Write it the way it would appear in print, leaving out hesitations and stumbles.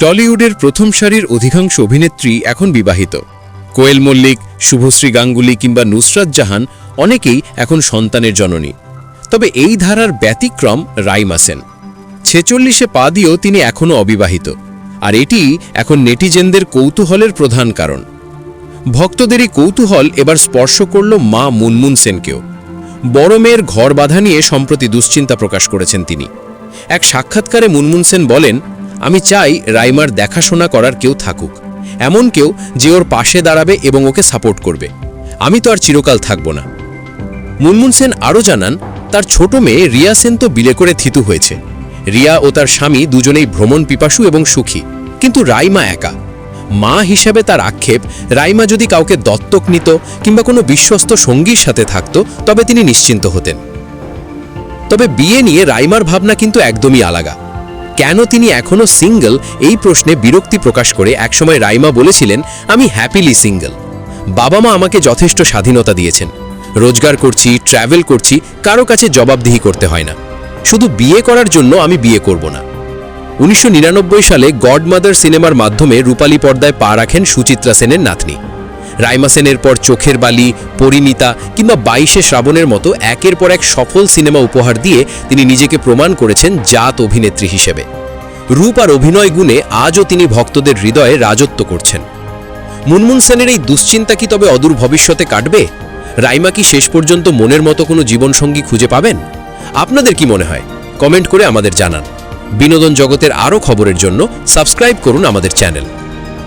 টলিউডের প্রথম সারির অধিকাংশ অভিনেত্রী এখন বিবাহিত। কোয়েল মল্লিক, শুভশ্রী গাঙ্গুলি কিংবা নুসরাত জাহান অনেকেই এখন সন্তানের জননী। তবে এই ধারার ব্যতিক্রম রাইমা সেন। 46-এ পা দিয়েও তিনি এখনও অবিবাহিত, আর এটি এখন নেটিজেনদের কৌতূহলের প্রধান কারণ। ভক্তদেরই কৌতূহল এবার স্পর্শ করল মা মুনমুন সেনকেও। বড় মেয়ের ঘর বাঁধা নিয়ে সম্প্রতি দুশ্চিন্তা প্রকাশ করেছেন তিনি। এক সাক্ষাৎকারে মুনমুন সেন বলেন, আমি চাই রাইমার দেখাশোনা করার কেউ থাকুক, এমন কেউ যে ওর পাশে দাঁড়াবে এবং ওকে সাপোর্ট করবে। আমি তো আর চিরকাল থাকব না। মুনমুন সেন আরও জানান, তার ছোট মেয়ে রিয়া সেন তো বিয়ে করে থিতু হয়েছে। রিয়া ও তার স্বামী দুজনেই ভ্রমণ পিপাসু এবং সুখী, কিন্তু রাইমা একা। মা হিসাবে তার আক্ষেপ, রাইমা যদি কাউকে দত্তক নিত কিংবা কোনো বিশ্বস্ত সঙ্গীর সাথে থাকত তবে তিনি নিশ্চিন্ত হতেন। তবে বিয়ে নিয়ে রাইমার ভাবনা কিন্তু একদমই আলাদা। কেন তিনি এখনও সিঙ্গল, এই প্রশ্নে বিরক্তি প্রকাশ করে একসময় রাইমা বলেছিলেন, আমি হ্যাপিলি সিঙ্গল। বাবা মা আমাকে যথেষ্ট স্বাধীনতা দিয়েছেন, রোজগার করছি, ট্র্যাভেল করছি, কারো কাছে জবাবদিহি করতে হয় না। শুধু বিয়ে করার জন্য আমি বিয়ে করব না। 1999 সালে গডমাদার সিনেমার মাধ্যমে রূপালী পর্দায় পা রাখেন সুচিত্রা সেনের নাতনি। রাইমা সেনের পর চোখের বালি, পরিণীতা কিংবা 22শে শ্রাবণের মতো একের পর এক সফল সিনেমা উপহার দিয়ে তিনি নিজেকে প্রমাণ করেছেন জাত অভিনেত্রী হিসেবে। রূপ আর অভিনয় গুণে আজও তিনি ভক্তদের হৃদয়ে রাজত্ব করছেন। মুনমুন সেনের এই দুশ্চিন্তা কি তবে অদূর ভবিষ্যতে কাটবে? রাইমা কি শেষ পর্যন্ত মনের মতো কোনো জীবনসঙ্গী খুঁজে পাবেন? আপনাদের কি মনে হয়? কমেন্ট করে আমাদের জানান। বিনোদন জগতের আরও খবরের জন্য সাবস্ক্রাইব করুন আমাদের চ্যানেল।